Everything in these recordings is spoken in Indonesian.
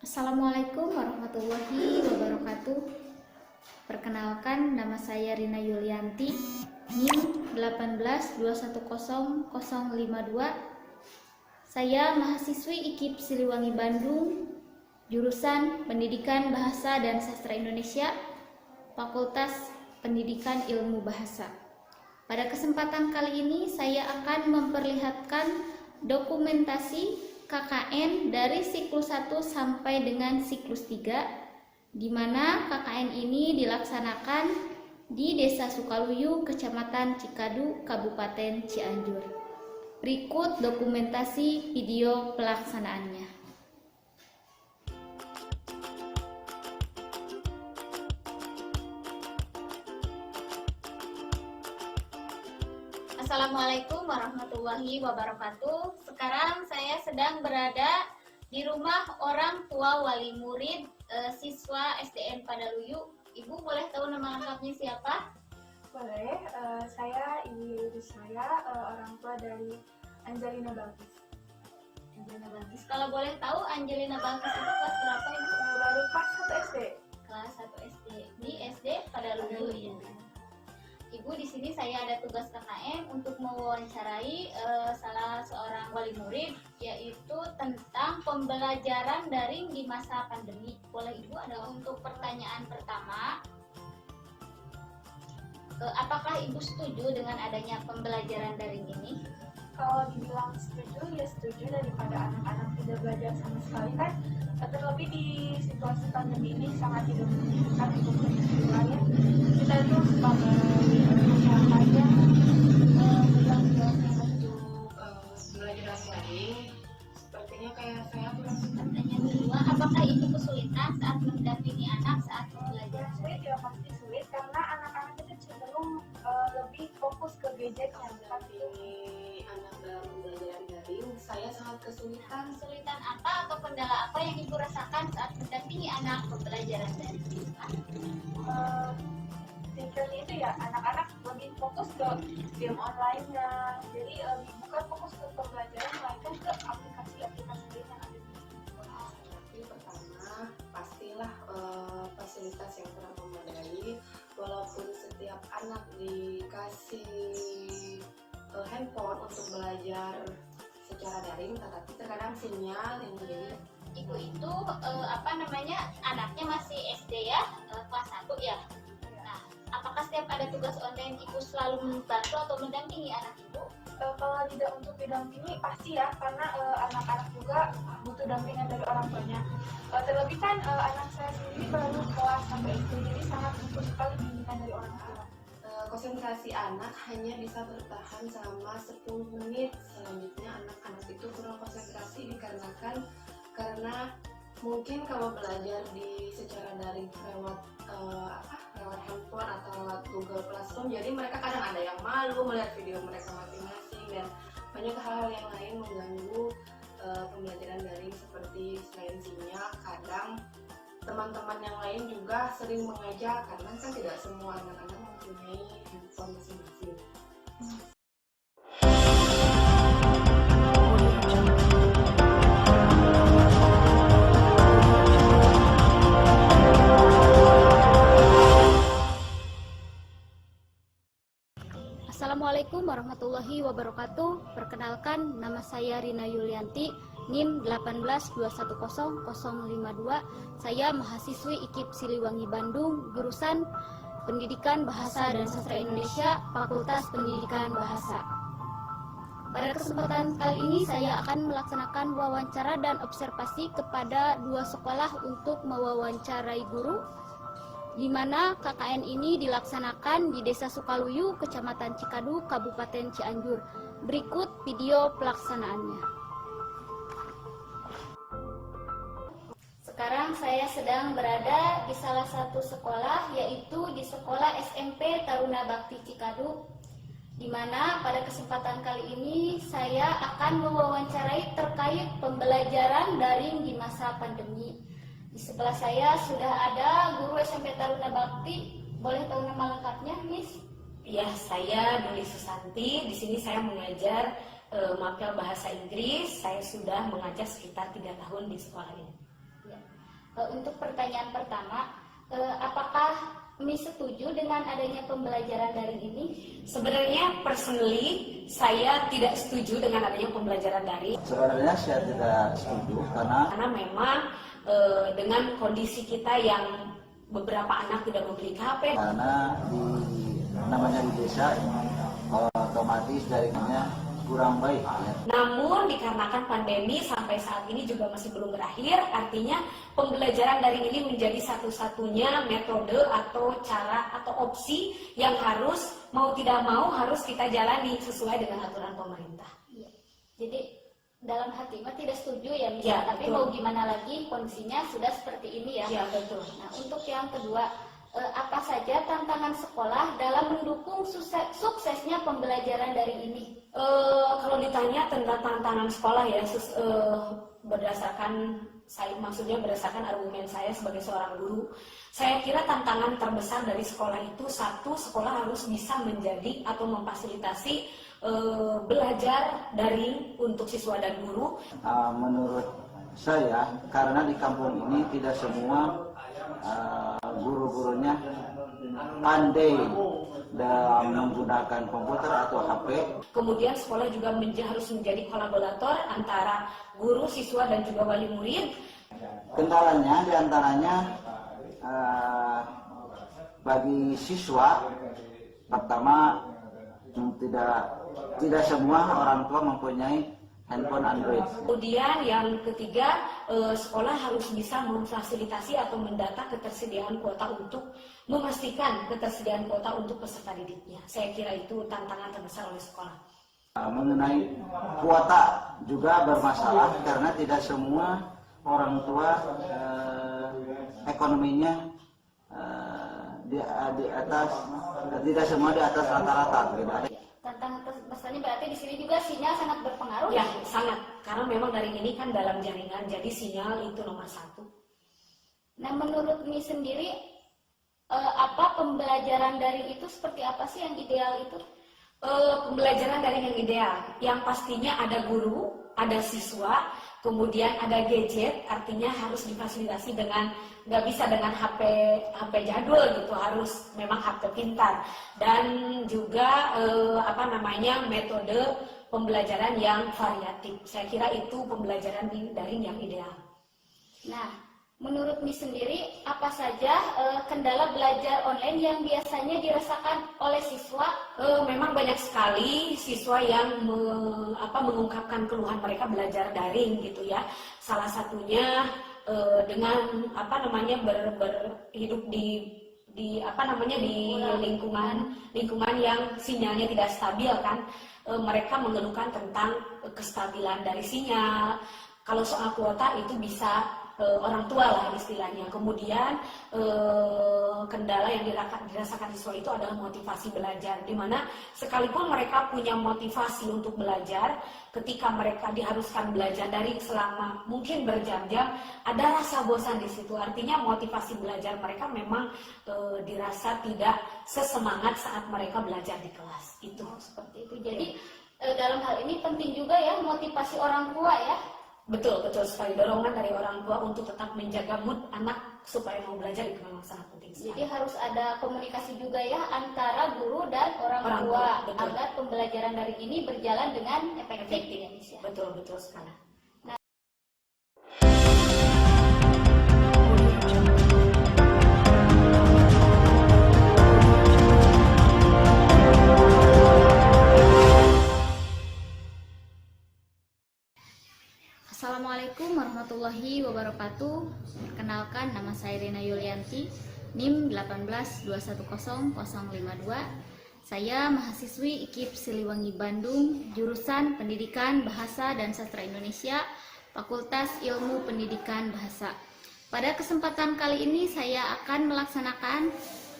Assalamualaikum warahmatullahi wabarakatuh. Perkenalkan, nama saya Rina Yulianti, NIM 182100052. Saya mahasiswi IKIP Siliwangi Bandung, jurusan Pendidikan Bahasa dan Sastra Indonesia, Fakultas Pendidikan Ilmu Bahasa. Pada kesempatan kali ini saya akan memperlihatkan dokumentasi KKN dari siklus 1 sampai dengan siklus 3, di mana KKN ini dilaksanakan di Desa Sukaluyu, Kecamatan Cikadu, Kabupaten Cianjur. Berikut dokumentasi video pelaksanaannya. Assalamualaikum warahmatullahi wabarakatuh. Sekarang saya sedang berada di rumah orang tua wali murid siswa SDN Padaluyu. Ibu boleh tahu nama lengkapnya siapa? Boleh, saya ibu saya, orang tua dari Angelina Balkis. Angelina Balkis. Kalau boleh tahu Angelina Balkis itu kelas berapa Ibu? Baru kelas 1 SD. Kelas 1 SD di SD Padaluyu ya. Ibu, di sini saya ada tugas KKN untuk mewawancarai salah seorang wali murid, yaitu tentang pembelajaran daring di masa pandemi. Boleh Ibu ada untuk pertanyaan pertama, apakah Ibu setuju dengan adanya pembelajaran daring ini? Kalau dibilang setuju, ya setuju, daripada anak-anak tidak belajar sama sekali kan. Terlebih di situasi pandemi ini sangat tidak memungkinkan untuk belajar ya. Kita tuh sebagai masyarakatnya bertanggung untuk belajar daring. Sepertinya kayak saya kurang Pertanyaan kedua, apakah itu kesulitan saat mendampingi anak saat belajar? sulit, ya pasti sulit karena anak-anak itu cenderung lebih fokus ke gadgetnya. Tapi anak dalam pembelajaran daring, saya sangat kesulitan. Kesulitan apa atau kendala apa yang Ibu rasakan saat mendampingi anak pembelajaran daring? Tingkatnya itu ya anak-anak lebih fokus ke game online-nya, jadi bukan fokus ke pembelajaran, melainkan ke aplikasi-aplikasi lain yang ada di sekolah. Tapi pertama, pastilah fasilitas yang kurang memadai. Walaupun setiap anak dikasih handphone untuk belajar secara daring, tetapi terkadang sinyal yang menjadi Ibu itu anaknya masih SD ya, kelas 1 ya. Nah, apakah setiap ada tugas online Ibu selalu membantu atau mendampingi anak Ibu? Kalau tidak untuk didampingi pasti ya, karena anak-anak juga butuh dampingan dari orang tuanya. Terlebih kan anak saya sendiri baru kelas 1 SD, jadi sangat butuh sekali bimbingan dari orang tua. konsentrasi anak hanya bisa bertahan selama 10 menit. Selanjutnya anak-anak itu kurang konsentrasi dikarenakan karena mungkin kalau belajar di secara daring lewat handphone atau lewat Google Classroom, jadi mereka kadang ada yang malu melihat video mereka masing-masing dan banyak hal yang lain mengganggu pembelajaran daring, seperti selain sinyal, kadang teman-teman yang lain juga sering mengajak karena kan tidak semua anak-anak mempunyai handphone masing-masing. Assalamualaikum warahmatullahi wabarakatuh. Perkenalkan, nama saya Rina Yulianti, NIM 182100052. Saya mahasiswi IKIP Siliwangi Bandung, jurusan Pendidikan Bahasa dan Sastra Indonesia, Fakultas Pendidikan Bahasa. Pada kesempatan kali ini saya akan melaksanakan wawancara dan observasi kepada 2 sekolah untuk mewawancarai guru, di mana KKN ini dilaksanakan di Desa Sukaluyu, Kecamatan Cikadu, Kabupaten Cianjur. Berikut video pelaksanaannya. Sekarang saya sedang berada di salah satu sekolah, yaitu di Sekolah SMP Taruna Bakti Cikadu, di mana pada kesempatan kali ini saya akan mewawancarai terkait pembelajaran daring di masa pandemi. Di sebelah saya sudah ada guru SMP Taruna Bakti. Boleh tahu nama lengkapnya, Miss? Ya, saya Duli Susanti. Di sini saya mengajar mapel bahasa Inggris. Saya sudah mengajar sekitar 3 tahun di sekolah ini. Ya. Untuk pertanyaan pertama, apakah Mi setuju dengan adanya pembelajaran daring ini? Sebenarnya personally saya tidak setuju dengan adanya pembelajaran daring. Sebenarnya saya tidak setuju karena Memang dengan kondisi kita yang beberapa anak tidak memiliki HP. karena namanya di desa otomatis jaringannya kurang baik ya. Namun dikarenakan pandemi sampai saat ini juga masih belum berakhir, artinya pembelajaran daring ini menjadi satu-satunya metode atau cara atau opsi yang harus mau tidak mau harus kita jalani sesuai dengan aturan pemerintah. Iya. Jadi dalam hati mah tidak setuju ya, Mi. Ya, Tapi betul. mau gimana lagi, kondisinya sudah seperti ini ya. Ya betul. Nah, untuk yang kedua, apa saja tantangan sekolah dalam mendukung suksesnya pembelajaran daring ini? Kalau ditanya tentang tantangan sekolah ya, berdasarkan maksudnya berdasarkan argumen saya sebagai seorang guru, saya kira tantangan terbesar dari sekolah itu satu, sekolah harus bisa menjadi atau memfasilitasi belajar daring untuk siswa dan guru. Menurut saya karena di kampung ini tidak semua guru-gurunya pandai dalam menggunakan komputer atau HP. Kemudian sekolah juga harus menjadi kolaborator antara guru, siswa, dan juga wali murid. Kendalanya diantaranya bagi siswa pertama tidak semua orang tua mempunyai handphone Android. Kemudian yang ketiga, sekolah harus bisa memfasilitasi atau mendata ketersediaan kuota untuk memastikan ketersediaan kuota untuk peserta didiknya. Saya kira itu tantangan terbesar oleh sekolah. Mengenai kuota juga bermasalah karena tidak semua orang tua ekonominya di atas, tidak semua di atas rata-rata. Tantangan terbesarnya berarti di sini juga sinyal sangat berpengaruh. Ya, sangat. Karena memang daring ini kan dalam jaringan, jadi sinyal itu nomor satu. Nah, menurut Mi sendiri, apa pembelajaran daring itu seperti apa sih yang ideal itu? Pembelajaran daring yang ideal, yang pastinya ada guru, ada siswa, kemudian ada gadget, artinya harus difasilitasi dengan, nggak bisa dengan HP jadul gitu, harus memang HP pintar, dan juga metode pembelajaran yang variatif. Saya kira itu pembelajaran daring yang ideal. Nah, menurut Mi sendiri, apa saja kendala belajar online yang biasanya dirasakan oleh siswa? Memang banyak sekali siswa yang mengungkapkan keluhan mereka belajar daring gitu ya. Salah satunya dengan berhidup di lingkungan yang sinyalnya tidak stabil kan. Mereka mengeluhkan tentang kestabilan dari sinyal. Kalau soal kuota itu bisa orang tua lah istilahnya. Kemudian kendala yang dirasakan siswa itu adalah motivasi belajar, di mana sekalipun mereka punya motivasi untuk belajar, ketika mereka diharuskan belajar dari selama mungkin berjam-jam, ada rasa bosan di situ. Artinya motivasi belajar mereka memang dirasa tidak sesemangat saat mereka belajar di kelas. Itu Seperti itu. Jadi dalam hal ini penting juga ya motivasi orang tua ya. betul sekali, dorongan dari orang tua untuk tetap menjaga mood anak supaya mau belajar itu memang sangat penting sekali. Jadi harus ada komunikasi juga ya antara guru dan orang Orang tua tua, betul. agar pembelajaran daring ini berjalan dengan efektif di Indonesia. Betul sekali. Assalamualaikum warahmatullahi wabarakatuh. Perkenalkan, nama saya Rena Yulianti, NIM 1821052. Saya mahasiswi IKIP Siliwangi Bandung, jurusan Pendidikan Bahasa dan Sastra Indonesia, Fakultas Ilmu Pendidikan Bahasa. Pada kesempatan kali ini saya akan melaksanakan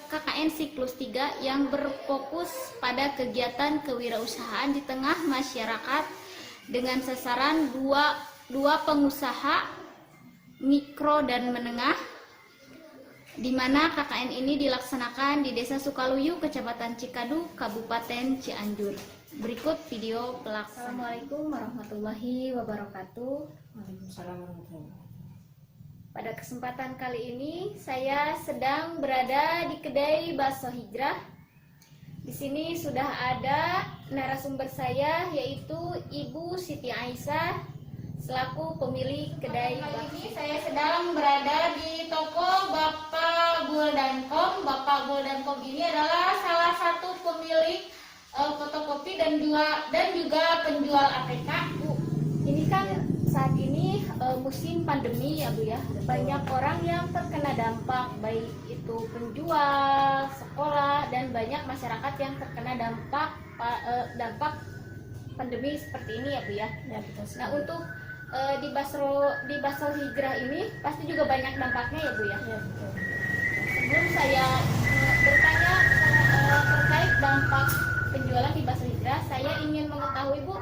KKN Siklus 3 yang berfokus pada kegiatan kewirausahaan di tengah masyarakat dengan sasaran dua pengusaha mikro dan menengah, di mana KKN ini dilaksanakan di Desa Sukaluyu, Kecamatan Cikadu, Kabupaten Cianjur. Berikut video pelaksanaan. Assalamualaikum warahmatullahi wabarakatuh. Pada kesempatan kali ini saya sedang berada di kedai bakso Hijrah. Di sini sudah ada narasumber saya yaitu Ibu Siti Aisyah selaku pemilik kedai bakso. Kali ini saya sedang berada di toko Bapak Guldankom. Bapak Guldankom ini adalah salah satu pemilik fotokopi dan juga penjual APK. Bu, ini kan saat ini musim pandemi ya Bu ya, banyak orang yang terkena dampak, baik itu penjual, sekolah, dan banyak masyarakat yang terkena dampak pandemi seperti ini ya Bu ya. Nah untuk di bakso Hijrah ini pasti juga banyak dampaknya ya Bu ya. Sebelum saya bertanya terkait dampak penjualan di bakso Hijrah, saya ingin mengetahui Bu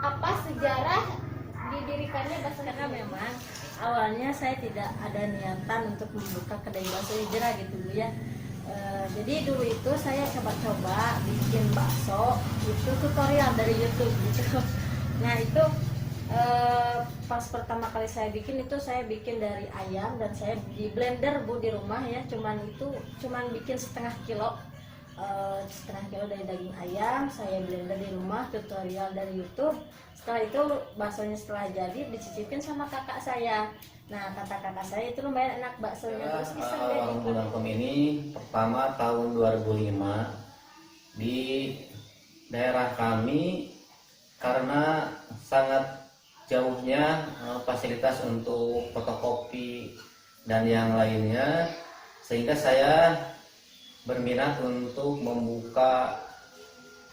apa sejarah didirikannya bakso Hijrah. Karena memang awalnya saya tidak ada niatan untuk membuka kedai bakso Hijrah gitu Bu ya. Jadi dulu itu saya coba-coba bikin bakso, itu tutorial dari YouTube gitu. Nah itu pas pertama kali saya bikin itu saya bikin dari ayam dan saya di blender Bu di rumah ya, cuman bikin setengah kilo dari daging ayam, saya blender di rumah, tutorial dari YouTube. Setelah itu baksonya setelah jadi dicicipin sama kakak saya. Nah kata kakak saya itu lumayan enak baksonya. Terus iseng deh Warung Guldankom ini pertama tahun 2005 di daerah kami karena sangat jauhnya fasilitas untuk fotokopi dan yang lainnya, sehingga saya berminat untuk membuka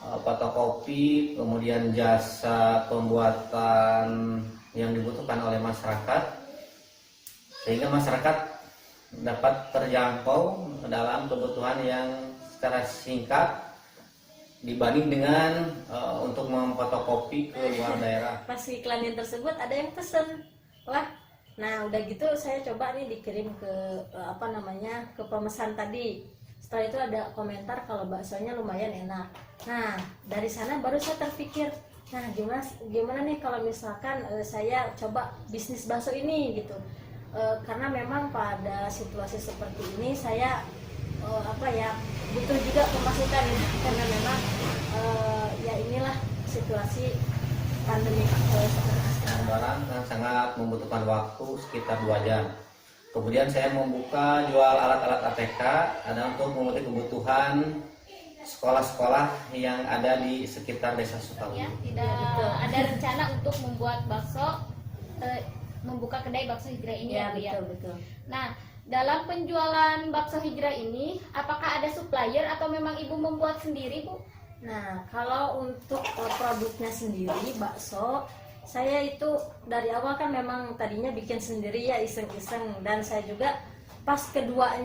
fotokopi, kemudian jasa pembuatan yang dibutuhkan oleh masyarakat, sehingga masyarakat dapat terjangkau dalam kebutuhan yang secara singkat dibanding dengan untuk memfotokopi ke luar daerah. Pas iklanin tersebut ada yang pesen, wah, nah udah gitu saya coba nih dikirim ke ke pemesan tadi. Setelah itu ada komentar kalau baksonya lumayan enak. Nah dari sana baru saya terpikir, nah gimana nih kalau misalkan saya coba bisnis bakso ini gitu. Karena memang pada situasi seperti ini saya butuh juga pemasukan ya, karena memang ya inilah situasi pandemi Barang yang sangat membutuhkan waktu sekitar 2 jam. Kemudian saya membuka jual alat-alat APK ada untuk memenuhi kebutuhan sekolah-sekolah yang ada di sekitar desa Sukaluyu. Ya, tidak ada rencana untuk membuat membuka kedai bakso Hijrah ini ya Bu ya. Betul. Nah, dalam penjualan bakso Hijrah ini, apakah ada supplier atau memang Ibu membuat sendiri, Bu? Nah, kalau untuk produknya sendiri, bakso, saya itu dari awal kan memang tadinya bikin sendiri ya, iseng-iseng. Dan saya juga pas kedua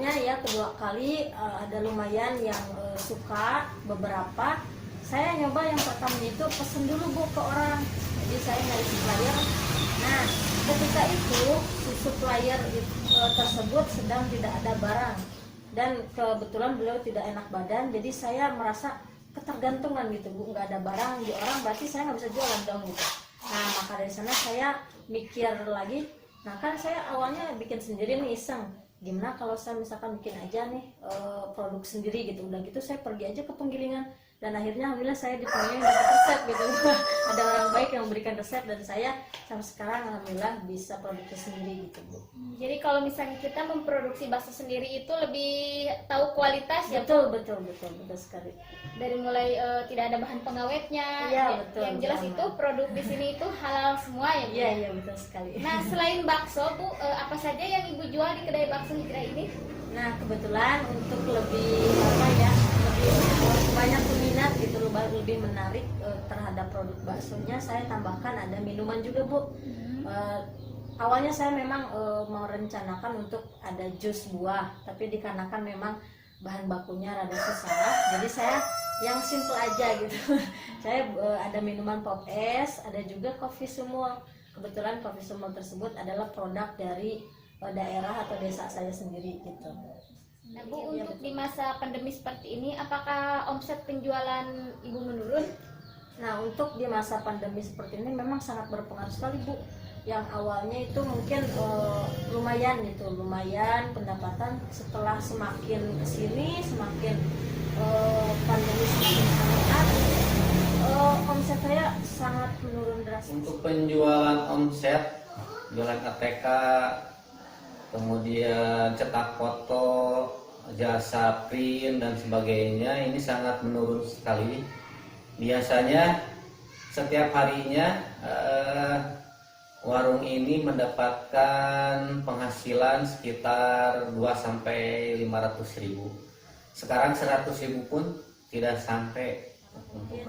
kali ada lumayan yang suka beberapa. Saya nyoba yang pertama itu pesen dulu Bu ke orang. Jadi saya nyari supplier. Nah, ketika itu si supplier tersebut sedang tidak ada barang dan kebetulan beliau tidak enak badan, jadi saya merasa ketergantungan gitu Bu, nggak ada barang di orang, berarti saya nggak bisa jualan dong gitu. Nah maka dari sana saya mikir lagi, nah kan saya awalnya bikin sendiri nih iseng, gimana kalau saya misalkan bikin aja nih produk sendiri gitu. Udah gitu saya pergi aja ke penggilingan dan akhirnya alhamdulillah saya dipanggil dapat resep gitu. Ada orang baik yang memberikan resep dan saya sampai sekarang alhamdulillah bisa produksi sendiri gitu Bu. Jadi kalau misalnya kita memproduksi bakso sendiri itu lebih tahu kualitas ya Betul sekali. Dari mulai tidak ada bahan pengawetnya. Iya, betul. Yang jelas Betul. itu produk di sini itu halal semua ya Bu. Iya betul sekali. Nah selain bakso Bu, apa saja yang Ibu jual di kedai bakso Hijrah ini? Nah kebetulan untuk lebih banyak peminat gitu, lebih menarik terhadap produk baksonya, saya tambahkan ada minuman juga Bu. Awalnya saya memang merencanakan untuk ada jus buah, tapi dikarenakan memang bahan bakunya rada susah, jadi saya yang simple aja gitu. Saya ada minuman pop es, ada juga kopi sumul. Kebetulan kopi sumul tersebut adalah produk dari daerah atau desa saya sendiri gitu. Nah Bu, untuk di masa pandemi seperti ini, apakah omset penjualan Ibu menurun? Nah untuk di masa pandemi seperti ini memang sangat berpengaruh sekali Bu. yang awalnya itu mungkin lumayan gitu, lumayan pendapatan. Setelah semakin kesini, semakin pandemi semakin meningkat, omset saya sangat menurun drastis. Untuk penjualan omset, jualan ATK, kemudian cetak foto, jasa print dan sebagainya, ini sangat menurun sekali. Biasanya setiap harinya warung ini mendapatkan penghasilan sekitar 2-500 ribu. Sekarang 100 ribu pun tidak sampai untuk